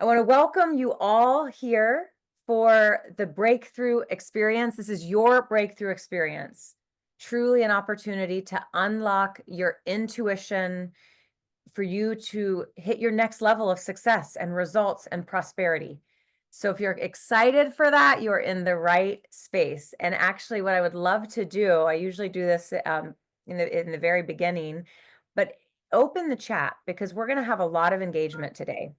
I want to welcome you all here for the breakthrough experience. This is your breakthrough experience, truly an opportunity to unlock your intuition for you to hit your next level of success and results and prosperity. So if you're excited for that, you're in the right space. And actually, what I would love to do, I usually do this in the very beginning, but open the chat because we're going to have a lot of engagement today.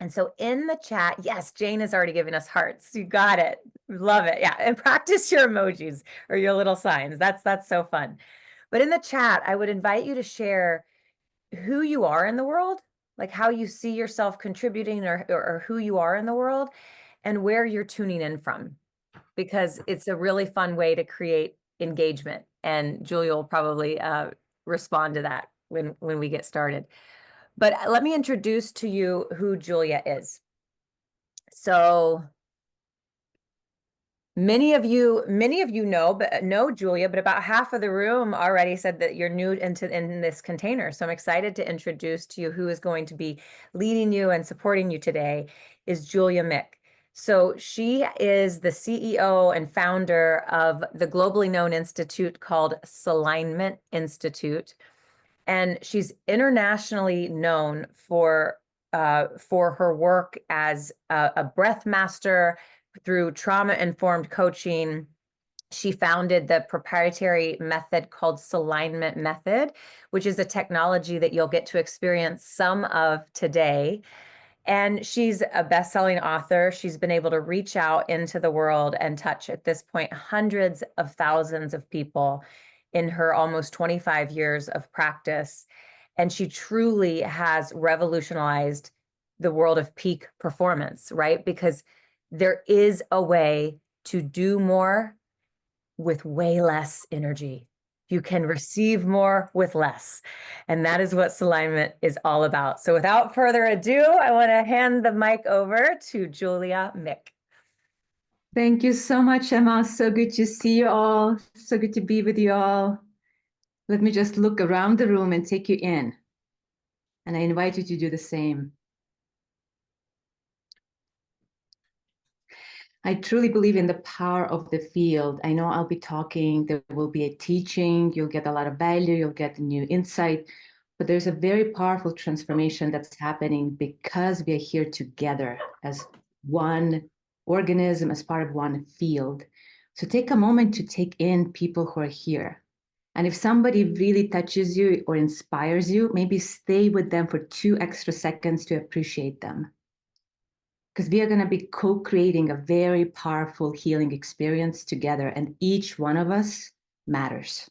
And so in the chat, yes, Jane has already given us hearts. You got it. Love it. Yeah. And practice your emojis or your little signs. That's so fun. But in the chat, I would invite you to share who you are in the world, like how you see yourself contributing or who you are in the world and where you're tuning in from, because it's a really fun way to create engagement. And Julia will probably respond to that when we get started. But let me introduce to you who Julia is. So many of you know Julia, but about half of the room already said that you're new in this container. So I'm excited to introduce to you who is going to be leading you and supporting you today is Julia Mick. So she is the CEO and founder of the globally known institute called Solignment Institute. And she's internationally known for her work as a breath master through trauma-informed coaching. She founded the proprietary method called Solignment Method, which is a technology that you'll get to experience some of today. And she's a best-selling author. She's been able to reach out into the world and touch, at this point, hundreds of thousands of people in her almost 25 years of practice. And she truly has revolutionized the world of peak performance, right? Because there is a way to do more with way less energy. You can receive more with less. And that is what Solignment is all about. So without further ado, I want to hand the mic over to Julia Mick. Thank you so much, Emma. So good to see you all. So good to be with you all. Let me just look around the room and take you in. And I invite you to do the same. I truly believe in the power of the field. I know I'll be talking, there will be a teaching, you'll get a lot of value, you'll get new insight, but there's a very powerful transformation that's happening because we are here together as one organism, as part of one field. So take a moment to take in people who are here. And if somebody really touches you or inspires you, maybe stay with them for 2 extra seconds to appreciate them. Because we are going to be co-creating a very powerful healing experience together, and each one of us matters.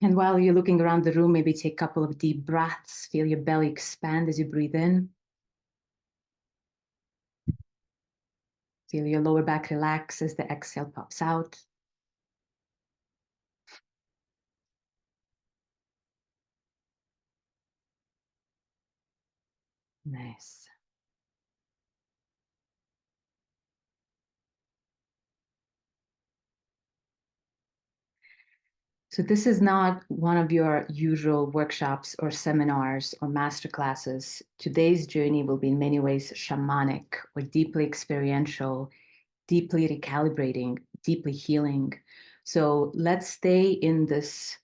And while you're looking around the room, maybe take a couple of deep breaths. Feel your belly expand as you breathe in. Feel your lower back relax as the exhale pops out. Nice. So this is not one of your usual workshops or seminars or masterclasses. Today's journey will be in many ways shamanic or deeply experiential, deeply recalibrating, deeply healing. So let's stay in this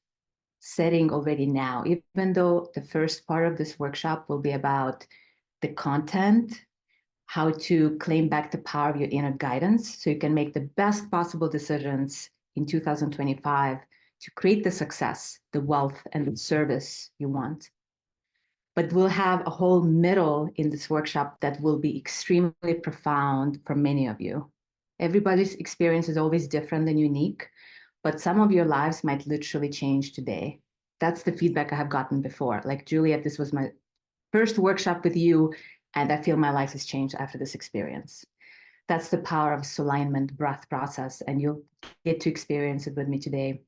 setting already now, even though the first part of this workshop will be about the content, how to claim back the power of your inner guidance so you can make the best possible decisions in 2025 to create the success, the wealth, and the service you want. But we'll have a whole middle in this workshop that will be extremely profound for many of you. Everybody's experience is always different and unique, but some of your lives might literally change today. That's the feedback I have gotten before. Like, Juliet, this was my first workshop with you, and I feel my life has changed after this experience. That's the power of Solignment breath process, and you'll get to experience it with me today.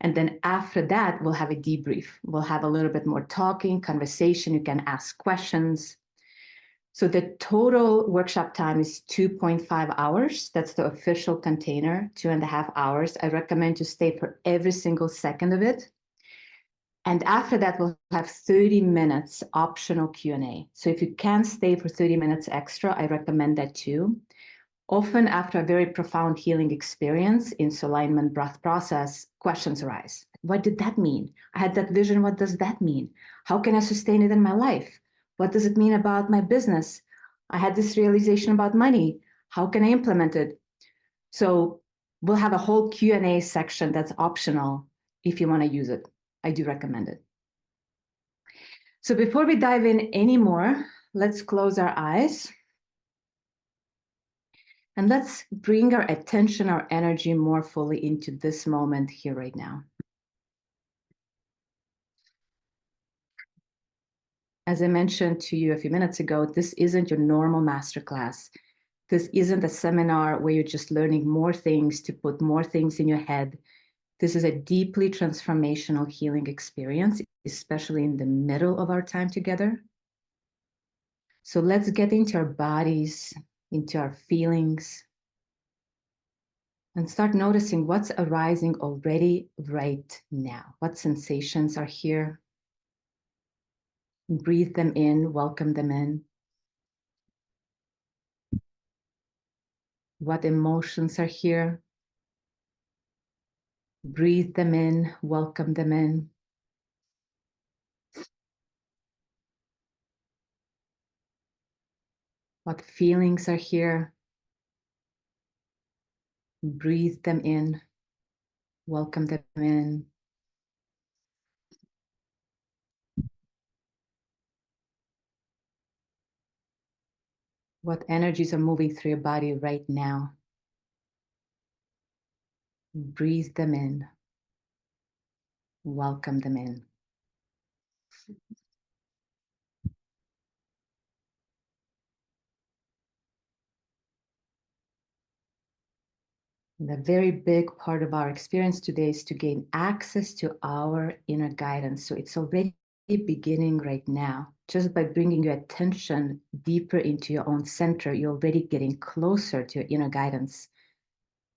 And then after that, we'll have a debrief. We'll have a little bit more talking, conversation. You can ask questions. So the total workshop time is 2.5 hours. That's the official container, 2.5 hours. I recommend you stay for every single second of it. And after that, we'll have 30 minutes optional Q&A. So if you can stay for 30 minutes extra, I recommend that too. Often after a very profound healing experience in alignment breath process, questions arise. What did that mean? I had that vision. What does that mean? How can I sustain it in my life? What does it mean about my business? I had this realization about money. How can I implement it? So we'll have a whole Q&A section that's optional if you want to use it. I do recommend it. So before we dive in anymore, let's close our eyes. And let's bring our attention, our energy more fully into this moment here right now. As I mentioned to you a few minutes ago, this isn't your normal masterclass. This isn't a seminar where you're just learning more things to put more things in your head. This is a deeply transformational healing experience, especially in the middle of our time together. So let's get into our bodies, into our feelings, and start noticing what's arising already right now. What sensations are here? Breathe them in, welcome them in. What emotions are here? Breathe them in, welcome them in. What feelings are here? Breathe them in, welcome them in. What energies are moving through your body right now? Breathe them in, welcome them in. And a very big part of our experience today is to gain access to our inner guidance. So it's already beginning right now. Just by bringing your attention deeper into your own center, you're already getting closer to your inner guidance.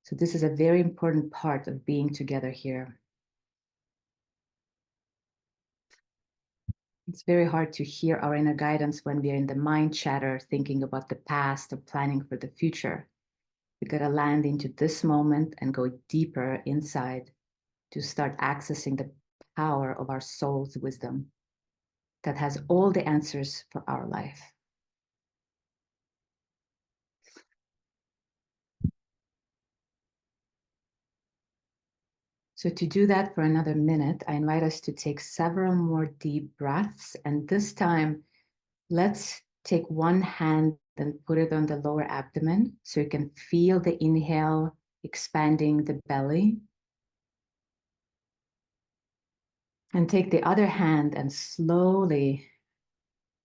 So this is a very important part of being together here. It's very hard to hear our inner guidance when we are in the mind chatter, thinking about the past or planning for the future. We gotta land into this moment and go deeper inside to start accessing the power of our soul's wisdom that has all the answers for our life. So to do that for another minute, I invite us to take several more deep breaths. And this time, let's take one hand and put it on the lower abdomen so you can feel the inhale expanding the belly. And take the other hand and slowly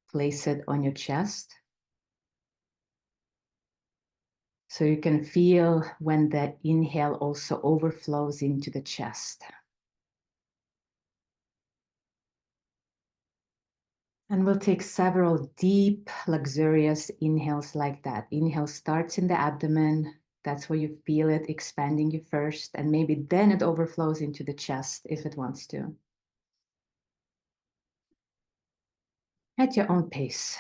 place it on your chest. So you can feel when that inhale also overflows into the chest. And we'll take several deep, luxurious inhales like that. Inhale starts in the abdomen. That's where you feel it expanding you first, and maybe then it overflows into the chest if it wants to. At your own pace.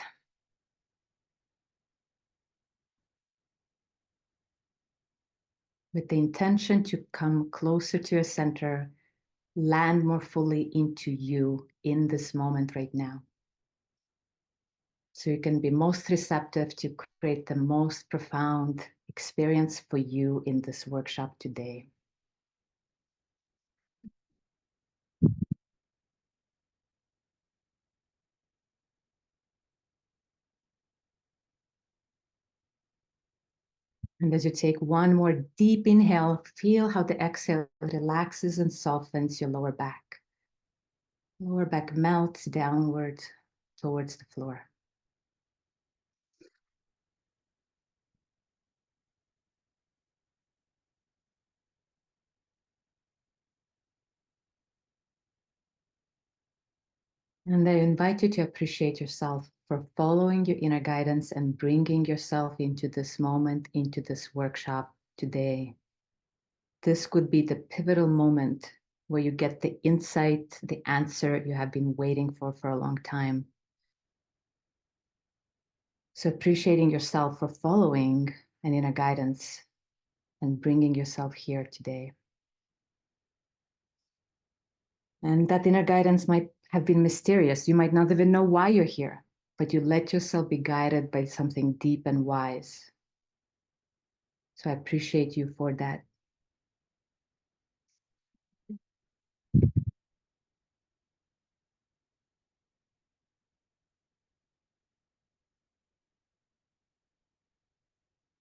With the intention to come closer to your center, land more fully into you in this moment right now. So you can be most receptive to create the most profound experience for you in this workshop today. And as you take one more deep inhale, feel how the exhale relaxes and softens your lower back. Lower back melts downward towards the floor. And I invite you to appreciate yourself for following your inner guidance and bringing yourself into this moment, into this workshop today. This could be the pivotal moment where you get the insight, the answer you have been waiting for a long time. So appreciating yourself for following an inner guidance and bringing yourself here today. And that inner guidance might have been mysterious. You might not even know why you're here, but you let yourself be guided by something deep and wise. So I appreciate you for that.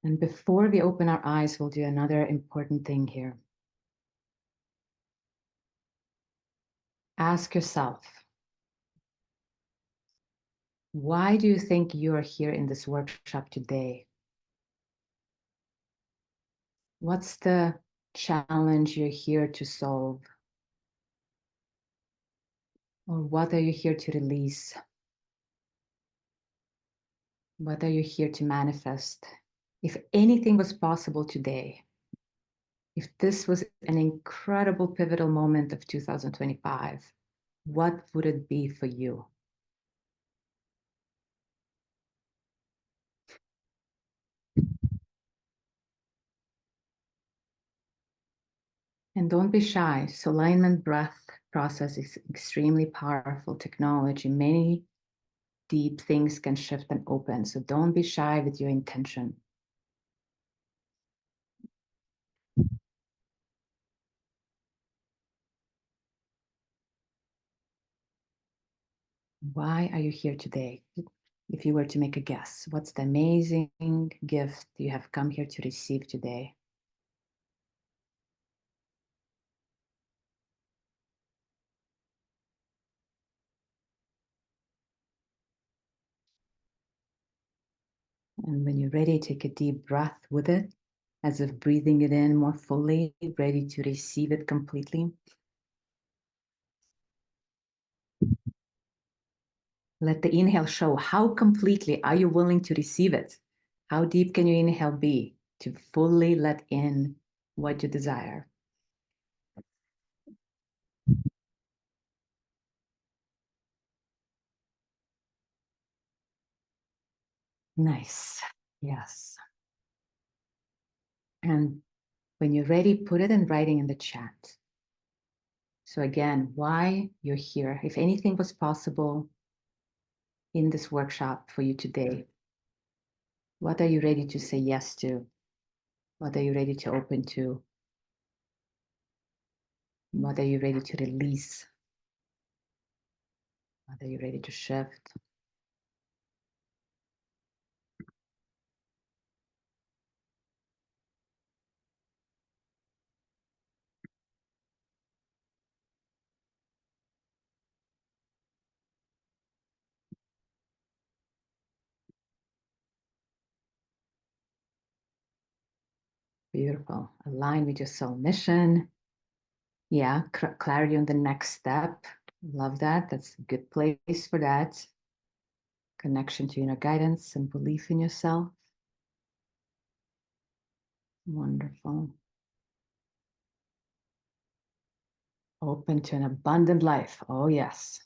And before we open our eyes, we'll do another important thing here. Ask yourself, why do you think you are here in this workshop today? What's the challenge you're here to solve? Or what are you here to release? What are you here to manifest? If anything was possible today, if this was an incredible pivotal moment of 2025, what would it be for you? And don't be shy. So alignment breath process is extremely powerful technology. Many deep things can shift and open. So don't be shy with your intention. Why are you here today? If you were to make a guess, what's the amazing gift you have come here to receive today? And when you're ready, take a deep breath with it, as if breathing it in more fully, ready to receive it completely. Let the inhale show how completely are you willing to receive it? How deep can your inhale be to fully let in what you desire? Nice. Yes. And when you're ready, put it in writing in the chat. So again, why you're here. If anything was possible in this workshop for you today, what are you ready to say yes to? What are you ready to open to? What are you ready to release? What are you ready to shift? Beautiful. Align with your soul mission. Yeah, clarity on the next step. Love that. That's a good place for that. Connection to inner guidance and belief in yourself. Wonderful. Open to an abundant life. Oh, yes.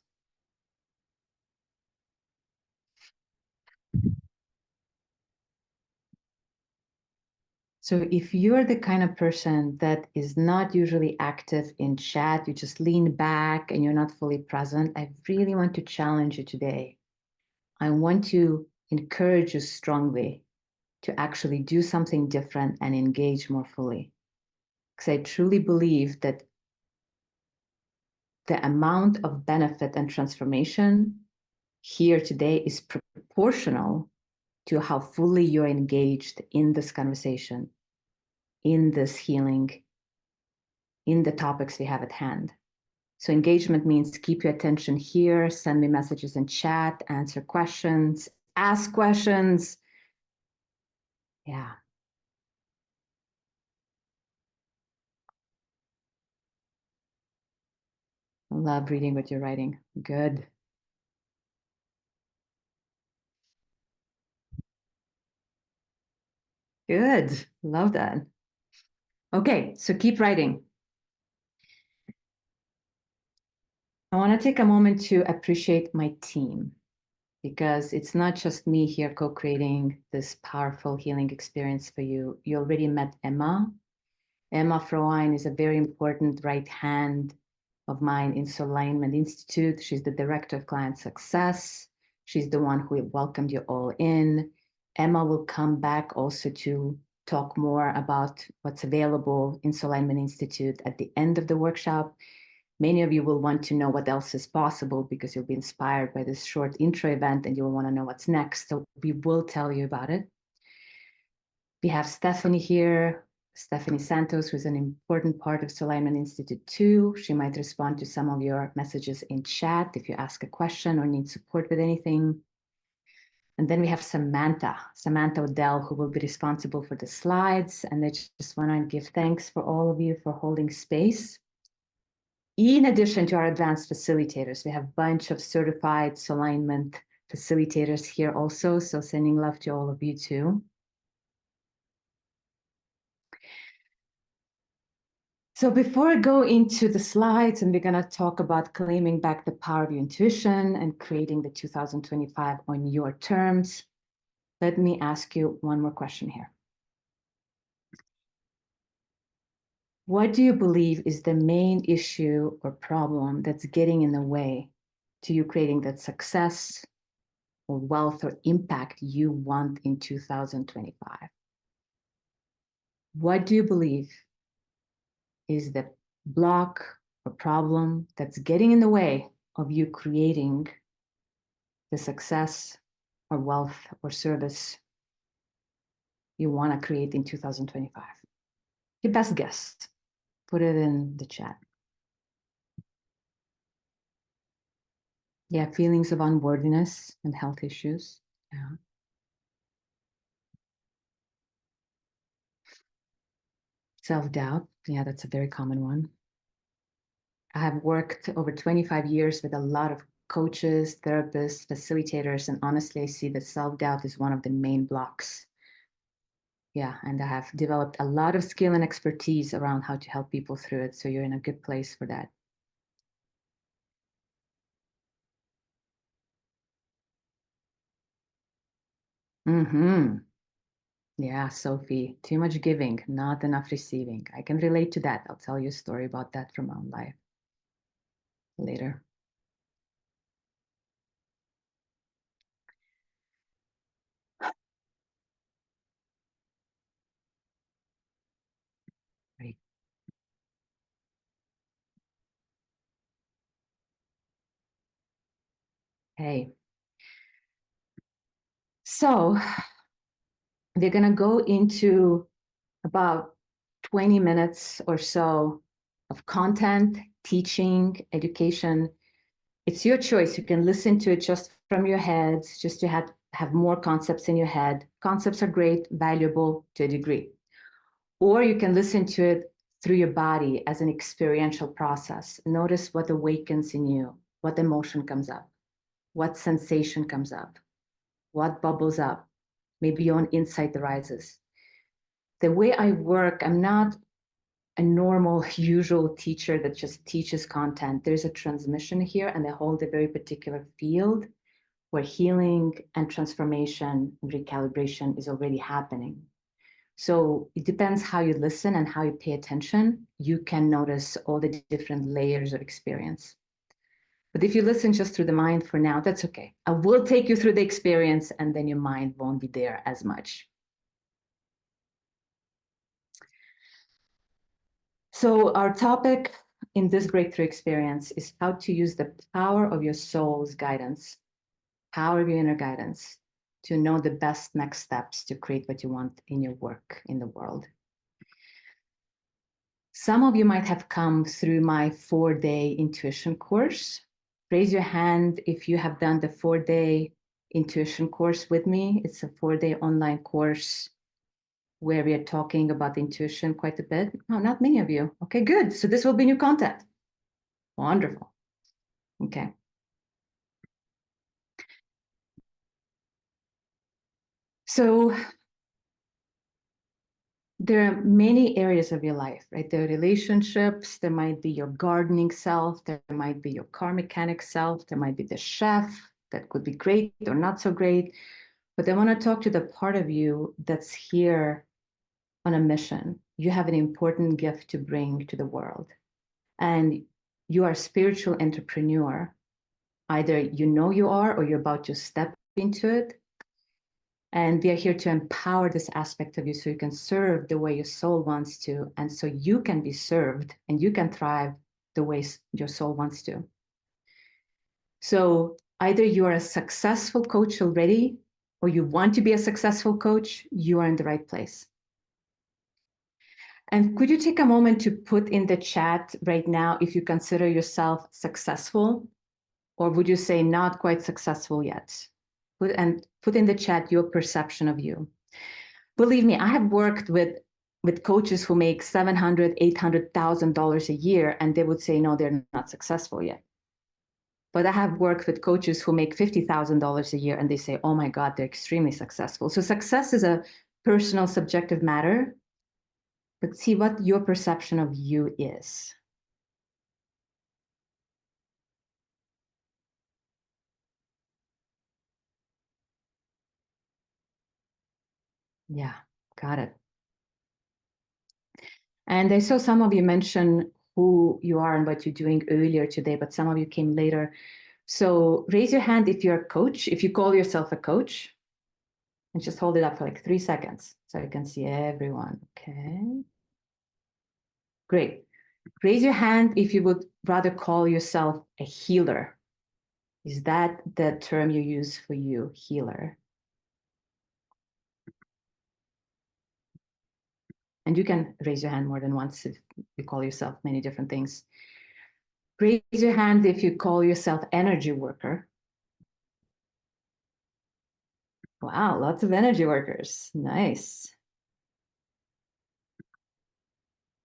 So if you're the kind of person that is not usually active in chat, you just lean back and you're not fully present, I really want to challenge you today. I want to encourage you strongly to actually do something different and engage more fully. Because I truly believe that the amount of benefit and transformation here today is proportional to how fully you're engaged in this conversation, in this healing, in the topics we have at hand. So engagement means keep your attention here, send me messages in chat, answer questions, ask questions. Yeah. I love reading what you're writing. Good. Good. Love that. Okay, so keep writing. I want to take a moment to appreciate my team, because it's not just me here co-creating this powerful healing experience for you. You already met Emma. Emma Frohwein is a very important right hand of mine in Soul Alignment Institute. She's the director of client success. She's the one who welcomed you all in. Emma will come back also to talk more about what's available in Soul Alignment Institute at the end of the workshop. Many of you will want to know what else is possible because you'll be inspired by this short intro event and you'll want to know what's next. So we will tell you about it. We have Stephanie here, Stephanie Santos, who's an important part of Soul Alignment Institute too. She might respond to some of your messages in chat if you ask a question or need support with anything. And then we have Samantha Odell, who will be responsible for the slides. And I just want to give thanks for all of you for holding space. In addition to our advanced facilitators, we have a bunch of certified Soul Alignment facilitators here also. So sending love to all of you too. So before I go into the slides, and we're going to talk about claiming back the power of your intuition and creating the 2025 on your terms, let me ask you one more question here. What do you believe is the main issue or problem that's getting in the way to you creating that success or wealth or impact you want in 2025? What do you believe is the block or problem that's getting in the way of you creating the success or wealth or service you want to create in 2025? Your best guess. Put it in the chat. Yeah, feelings of unworthiness and health issues. Yeah. Self-doubt. Yeah, that's a very common one. I have worked over 25 years with a lot of coaches, therapists, facilitators, and honestly, I see that self-doubt is one of the main blocks. Yeah, and I have developed a lot of skill and expertise around how to help people through it. So you're in a good place for that. Mm-hmm. Yeah, Sophie, too much giving, not enough receiving. I can relate to that. I'll tell you a story about that from my own life later. Right. Hey. So we're going to go into about 20 minutes or so of content, teaching, education. It's your choice. You can listen to it just from your head, just to have more concepts in your head. Concepts are great, valuable to a degree. Or you can listen to it through your body as an experiential process. Notice what awakens in you, what emotion comes up, what sensation comes up, what bubbles up, maybe your own insight arises. The way I work, I'm not a normal, usual teacher that just teaches content. There's a transmission here, and I hold a very particular field where healing and transformation and recalibration is already happening. So it depends how you listen and how you pay attention. You can notice all the different layers of experience. But if you listen just through the mind for now, that's okay. I will take you through the experience, and then your mind won't be there as much. So our topic in this breakthrough experience is how to use the power of your soul's guidance, power of your inner guidance, to know the best next steps to create what you want in your work in the world. Some of you might have come through my 4-day intuition course. Raise your hand if you have done the 4-day intuition course with me. It's a 4-day online course where we are talking about intuition quite a bit. No, not many of you. Okay, good. So this will be new content. Wonderful. Okay. So there are many areas of your life, right? There are relationships, there might be your gardening self, there might be your car mechanic self, there might be the chef that could be great or not so great. But I want to talk to the part of you that's here on a mission. You have an important gift to bring to the world. And you are a spiritual entrepreneur. Either you know you are or you're about to step into it. And we are here to empower this aspect of you so you can serve the way your soul wants to, and so you can be served and you can thrive the way your soul wants to. So either you are a successful coach already, or you want to be a successful coach, you are in the right place. And could you take a moment to put in the chat right now if you consider yourself successful, or would you say not quite successful yet? Put in the chat your perception of you. Believe me, I have worked with coaches who make $700,000, $800,000 a year, and they would say, no, they're not successful yet. But I have worked with coaches who make $50,000 a year, and they say, oh my God, they're extremely successful. So success is a personal, subjective matter, but see what your perception of you is. Yeah, got it. And I saw some of you mention who you are and what you're doing earlier today, but some of you came later. So raise your hand if you're a coach, if you call yourself a coach, and just hold it up for like 3 seconds so I can see everyone. Okay. Great. Raise your hand if you would rather call yourself a healer. Is that the term you use for you, healer? And you can raise your hand more than once if you call yourself many different things. Raise your hand if you call yourself energy worker. Wow, lots of energy workers. Nice.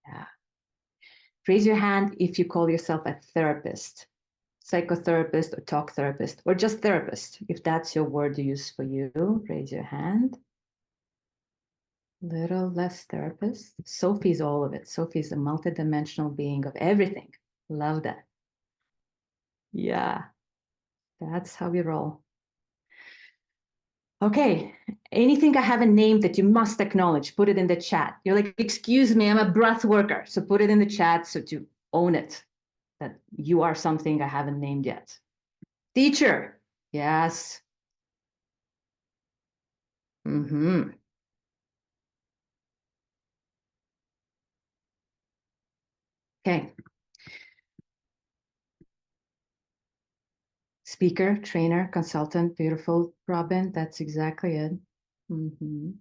Yeah. Raise your hand if you call yourself a therapist, psychotherapist or talk therapist, or just therapist. If that's your word to use for you, raise your hand. Little less therapist. Sophie's all of it. Sophie's a multidimensional being of everything. Love that. Yeah, that's how we roll. Okay, anything I haven't named that you must acknowledge, put it in the chat. You're like, excuse me, I'm a breath worker. So put it in the chat so to own it, that you are something I haven't named yet. Teacher, yes. Mm-hmm. Okay. Speaker, trainer, consultant, beautiful, Robin. That's exactly it. Mm-hmm.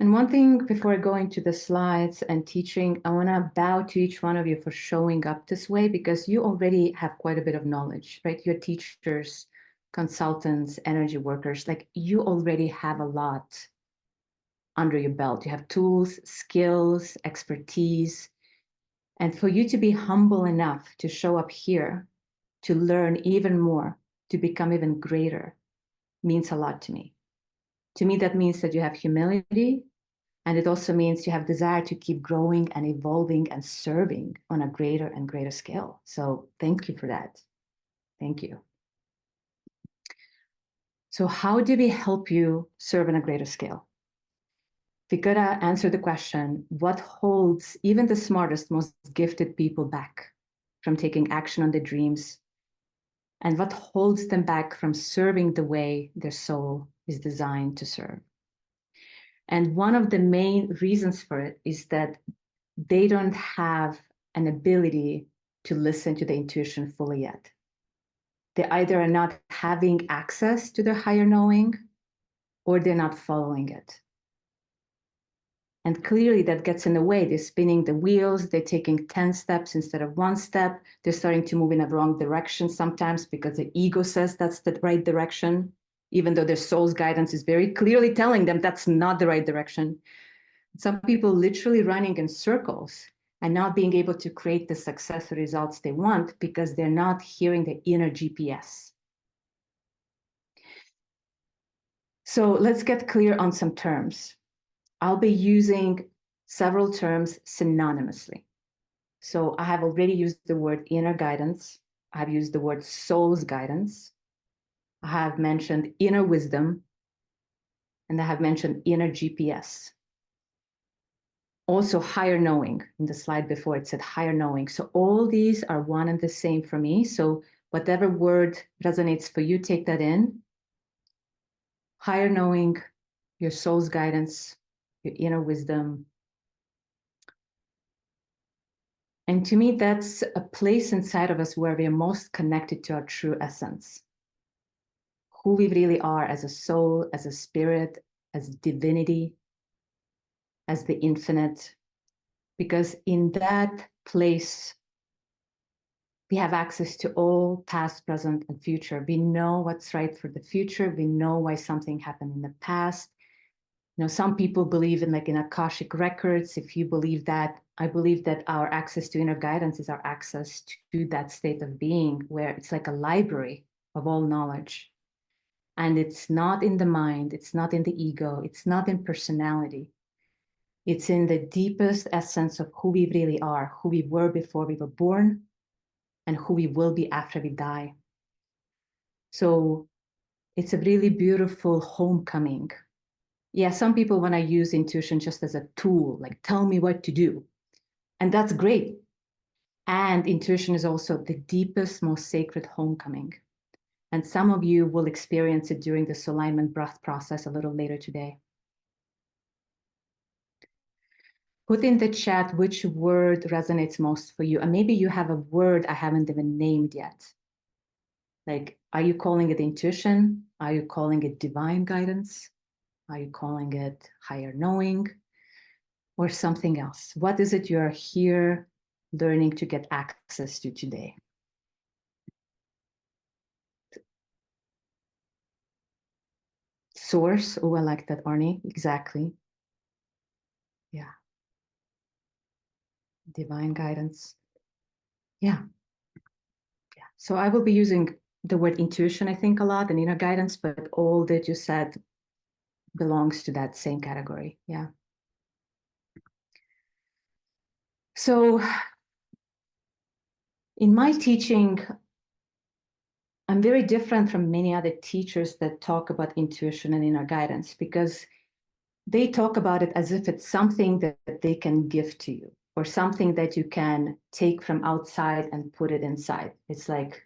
And one thing before I go into the slides and teaching, I want to bow to each one of you for showing up this way because you already have quite a bit of knowledge, right? You're teachers, consultants, energy workers, like you already have a lot under your belt. You have tools, skills, expertise. And for you to be humble enough to show up here, to learn even more, to become even greater, means a lot to me. To me, that means that you have humility, and it also means you have desire to keep growing and evolving and serving on a greater and greater scale. So thank you for that. Thank you. So how do we help you serve on a greater scale? We gotta answer the question, what holds even the smartest, most gifted people back from taking action on their dreams? And what holds them back from serving the way their soul is designed to serve? And one of the main reasons for it is that they don't have an ability to listen to the intuition fully yet. They either are not having access to their higher knowing or they're not following it. And clearly that gets in the way. They're spinning the wheels, they're taking 10 steps instead of 1 step. They're starting to move in a wrong direction sometimes because the ego says that's the right direction, even though their soul's guidance is very clearly telling them that's not the right direction. Some people literally running in circles and not being able to create the success results they want because they're not hearing the inner GPS. So let's get clear on some terms. I'll be using several terms synonymously. So I have already used the word inner guidance. I have used the word soul's guidance. I have mentioned inner wisdom, and I have mentioned inner GPS. Also higher knowing. In the slide before it said higher knowing. So all these are one and the same for me. So whatever word resonates for you, take that in. Higher knowing, your soul's guidance, your inner wisdom. And to me, that's a place inside of us where we are most connected to our true essence, who we really are as a soul, as a spirit, as divinity, as the infinite. Because in that place, we have access to all past, present, and future. We know what's right for the future. We know why something happened in the past. You know, some people believe in like in Akashic records. If you believe that, I believe that our access to inner guidance is our access to that state of being where it's like a library of all knowledge. And it's not in the mind, it's not in the ego, it's not in personality. It's in the deepest essence of who we really are, who we were before we were born, and who we will be after we die. So it's a really beautiful homecoming. Yeah, some people want to use intuition just as a tool, like tell me what to do. And that's great. And intuition is also the deepest, most sacred homecoming. And some of you will experience it during this alignment breath process a little later today. Put in the chat which word resonates most for you. And maybe you have a word I haven't even named yet. Like, are you calling it intuition? Are you calling it divine guidance? Are you calling it higher knowing? Or something else? What is it you're here learning to get access to today? Source. Oh, I like that, Arnie. Exactly. Yeah. Divine guidance. Yeah. Yeah. So I will be using the word intuition, I think, a lot, and inner guidance, but all that you said belongs to that same category. Yeah. So in my teaching, I'm very different from many other teachers that talk about intuition and inner guidance because they talk about it as if it's something that they can give to you or something that you can take from outside and put it inside. It's like,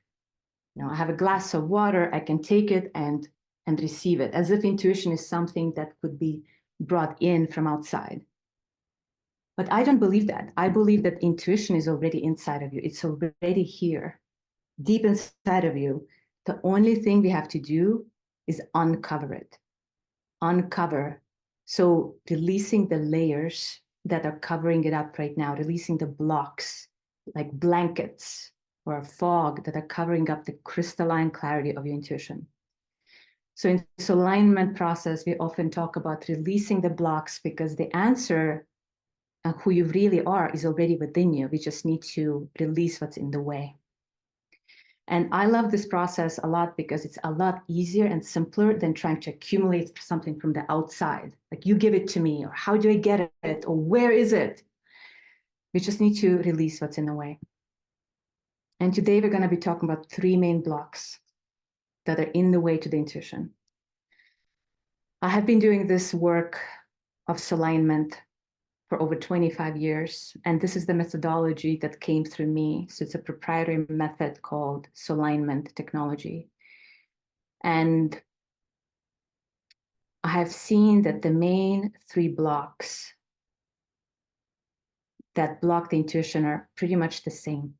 you know, I have a glass of water, I can take it and receive it, as if intuition is something that could be brought in from outside. But I don't believe that. I believe that intuition is already inside of you. It's already here, deep inside of you. The only thing we have to do is uncover it. Uncover. So releasing the layers that are covering it up right now, releasing the blocks like blankets or a fog that are covering up the crystalline clarity of your intuition. So in this alignment process, we often talk about releasing the blocks because the answer and who you really are is already within you. We just need to release what's in the way. And I love this process a lot because it's a lot easier and simpler than trying to accumulate something from the outside. Like you give it to me, or how do I get it, or where is it? We just need to release what's in the way. And today we're going to be talking about 3 main blocks that are in the way to the intuition. I have been doing this work of Soulalignment for over 25 years. And this is the methodology that came through me. So it's a proprietary method called Soulalignment technology. And I have seen that the main 3 blocks that block the intuition are pretty much the same.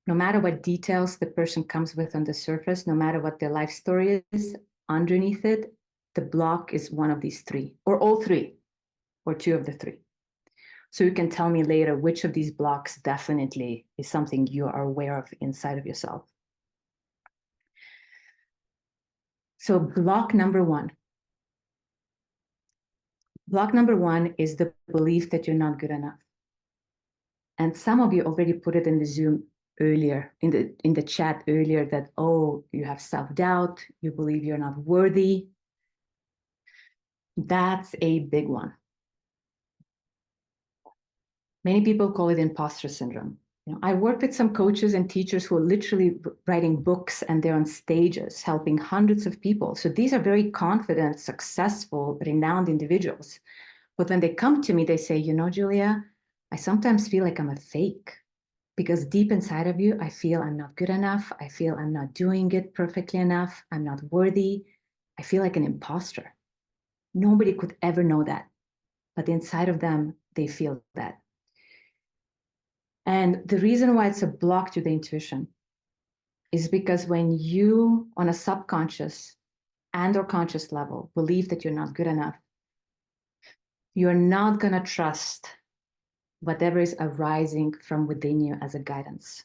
No matter what details the person comes with on the surface, no matter what their life story is, underneath it, the block is one of these 3, or all 3, or 2 of the 3. So you can tell me later which of these blocks definitely is something you are aware of inside of yourself. So block number 1. Block number 1 is the belief that you're not good enough. And some of you already put it in the Zoom earlier, in the chat earlier that, oh, you have self-doubt, you believe you're not worthy, That's a big one. Many people call it imposter syndrome. I work with some coaches and teachers who are literally writing books and they're on stages helping hundreds of people. So these are very confident, successful, renowned individuals. But when they come to me, they say, Julia, I sometimes feel like I'm a fake because deep inside of you, I feel I'm not good enough. I feel I'm not doing it perfectly enough. I'm not worthy. I feel like an imposter. Nobody could ever know that. But inside of them, they feel that. And the reason why it's a block to the intuition is because when you, on a subconscious and or conscious level, believe that you're not good enough, you're not going to trust whatever is arising from within you as a guidance.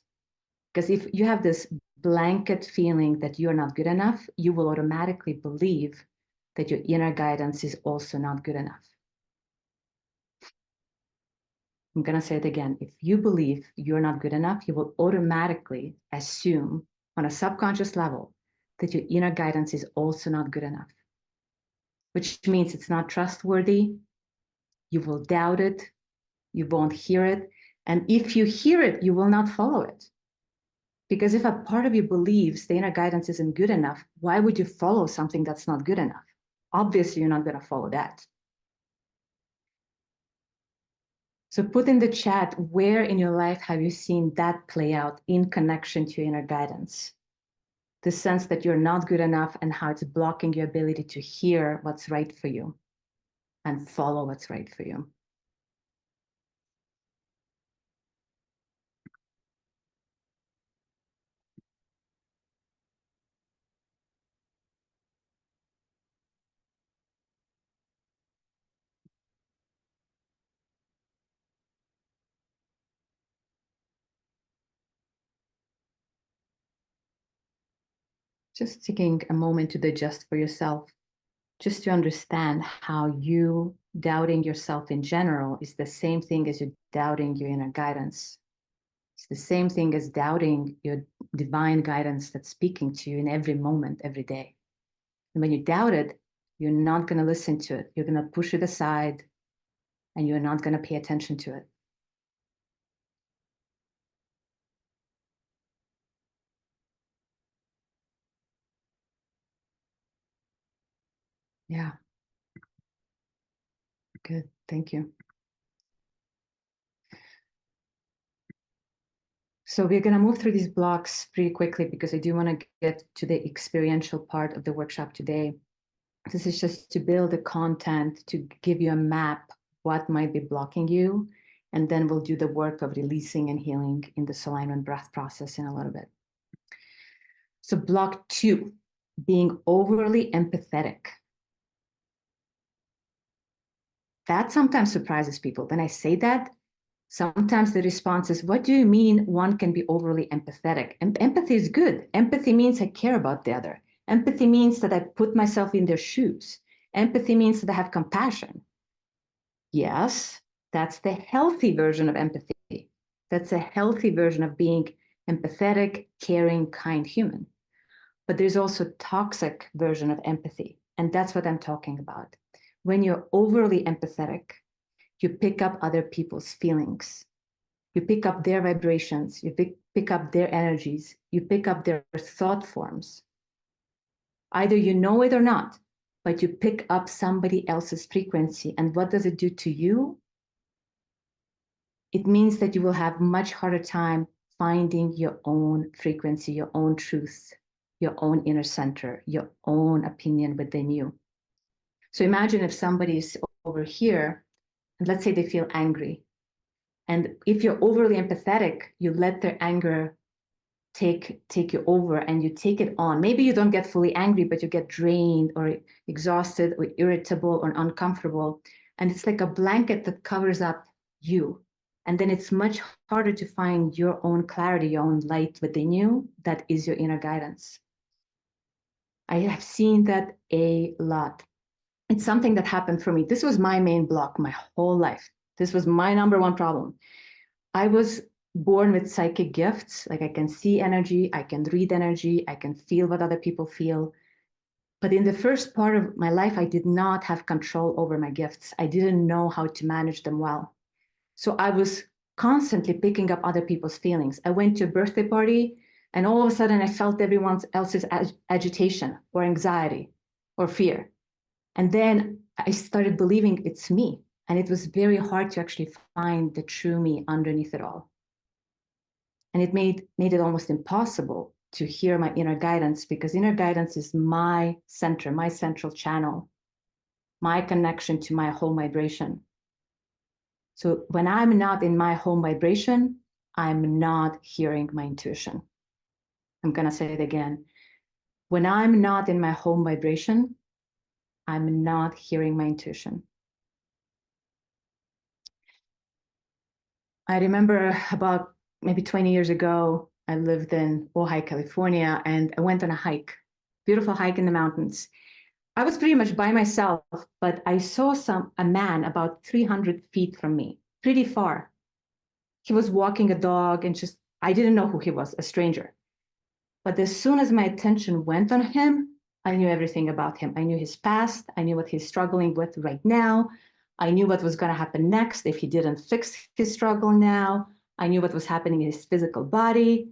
Because if you have this blanket feeling that you're not good enough, you will automatically believe that your inner guidance is also not good enough. I'm going to say it again. If you believe you're not good enough, you will automatically assume on a subconscious level that your inner guidance is also not good enough, which means it's not trustworthy. You will doubt it. You won't hear it. And if you hear it, you will not follow it. Because if a part of you believes the inner guidance isn't good enough, why would you follow something that's not good enough? Obviously, you're not going to follow that. So put in the chat, where in your life have you seen that play out in connection to your inner guidance? The sense that you're not good enough and how it's blocking your ability to hear what's right for you and follow what's right for you. Just taking a moment to digest for yourself, just to understand how you doubting yourself in general is the same thing as you doubting your inner guidance. It's the same thing as doubting your divine guidance that's speaking to you in every moment, every day. And when you doubt it, you're not going to listen to it. You're going to push it aside and you're not going to pay attention to it. Yeah. Good. Thank you. So we're going to move through these blocks pretty quickly because I do want to get to the experiential part of the workshop today. This is just to build the content, to give you a map, what might be blocking you. And then we'll do the work of releasing and healing in this alignment breath process in a little bit. So block 2, being overly empathetic. That sometimes surprises people. When I say that, sometimes the response is, what do you mean one can be overly empathetic? Empathy is good. Empathy means I care about the other. Empathy means that I put myself in their shoes. Empathy means that I have compassion. Yes, that's the healthy version of empathy. That's a healthy version of being empathetic, caring, kind human. But there's also toxic version of empathy. And that's what I'm talking about. When you're overly empathetic, you pick up other people's feelings. You pick up their vibrations. You pick up their energies. You pick up their thought forms. Either you know it or not, but you pick up somebody else's frequency. And what does it do to you? It means that you will have much harder time finding your own frequency, your own truth, your own inner center, your own opinion within you. So imagine if somebody is over here, and let's say they feel angry. And if you're overly empathetic, you let their anger take you over and you take it on. Maybe you don't get fully angry, but you get drained or exhausted or irritable or uncomfortable. And it's like a blanket that covers up you. And then it's much harder to find your own clarity, your own light within you. That is your inner guidance. I have seen that a lot. It's something that happened for me. This was my main block my whole life. This was my number one problem. I was born with psychic gifts. Like I can see energy, I can read energy, I can feel what other people feel. But in the first part of my life, I did not have control over my gifts. I didn't know how to manage them well. So I was constantly picking up other people's feelings. I went to a birthday party, and all of a sudden I felt everyone else's agitation or anxiety or fear. And then I started believing it's me. And it was very hard to actually find the true me underneath it all. And it made it almost impossible to hear my inner guidance, because inner guidance is my center, my central channel, my connection to my home vibration. So when I'm not in my home vibration, I'm not hearing my intuition. I'm going to say it again. When I'm not in my home vibration, I'm not hearing my intuition. I remember about maybe 20 years ago, I lived in Ojai, California, and I went on a hike, beautiful hike in the mountains. I was pretty much by myself, but I saw a man about 300 feet from me, pretty far. He was walking a dog, and I didn't know who he was, a stranger. But as soon as my attention went on him, I knew everything about him. I knew his past. I knew what he's struggling with right now. I knew what was going to happen next if he didn't fix his struggle now. I knew what was happening in his physical body.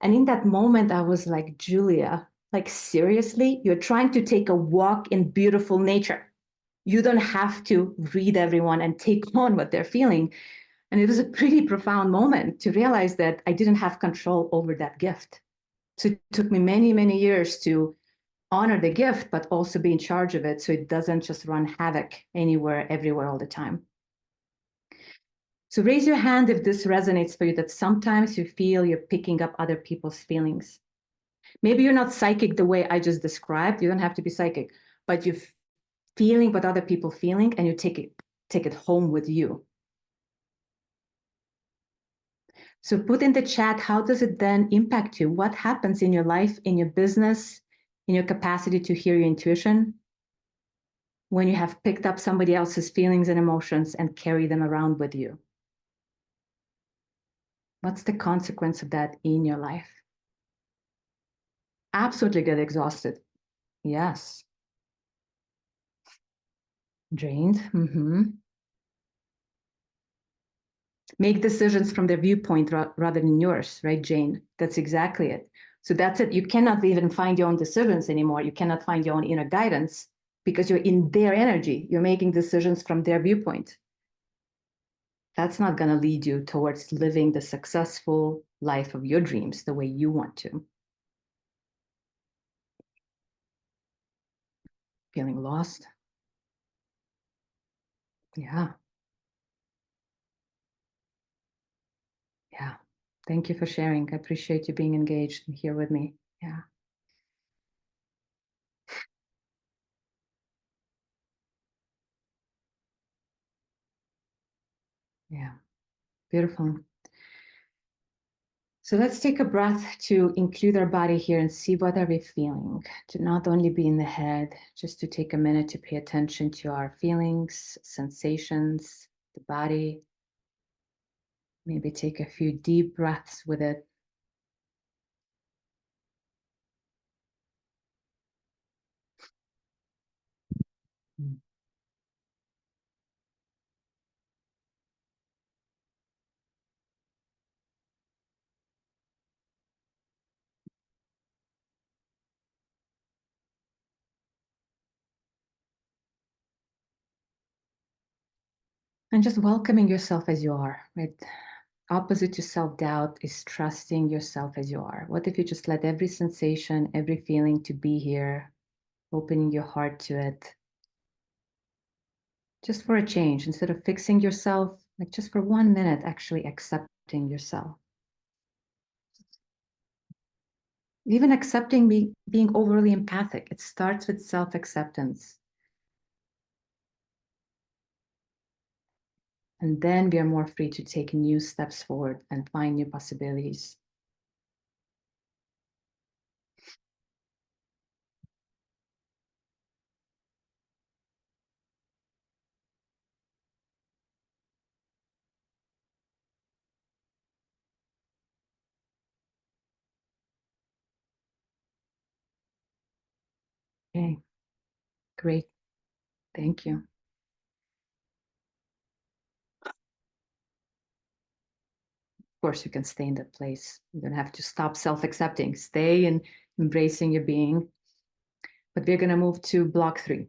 And in that moment, I was like, Julia, like, seriously, you're trying to take a walk in beautiful nature. You don't have to read everyone and take on what they're feeling. And it was a pretty profound moment to realize that I didn't have control over that gift. So it took me many, many years to honor the gift, but also be in charge of it so it doesn't just run havoc anywhere, everywhere, all the time. So raise your hand if this resonates for you, that sometimes you feel you're picking up other people's feelings. Maybe you're not psychic the way I just described. You don't have to be psychic, but you're feeling what other people are feeling, and you take it home with you. So put in the chat, how does it then impact you? What happens in your life, in your business, in your capacity to hear your intuition, when you have picked up somebody else's feelings and emotions and carry them around with you? What's the consequence of that in your life? Absolutely get exhausted. Yes. Drained. Make decisions from their viewpoint rather than yours, right, Jane? That's exactly it. So that's it. You cannot even find your own decisions anymore. You cannot find your own inner guidance because you're in their energy. You're making decisions from their viewpoint. That's not going to lead you towards living the successful life of your dreams the way you want to. Feeling lost? Yeah. Yeah. Thank you for sharing. I appreciate you being engaged here with me. Yeah. Yeah. Beautiful. So let's take a breath to include our body here and see what are we feeling, to not only be in the head, just to take a minute to pay attention to our feelings, sensations, the body. Maybe take a few deep breaths with it. And just welcoming yourself as you are, right? Opposite to self-doubt is trusting yourself as you are. What if you just let every sensation, every feeling to be here, opening your heart to it, just for a change, instead of fixing yourself, like just for 1 minute, actually accepting yourself. Even accepting being overly empathic, it starts with self-acceptance. And then we are more free to take new steps forward and find new possibilities. Okay, great. Thank you. Of course, you can stay in that place. You don't have to stop self-accepting. Stay and embracing your being. But we're going to move to block 3.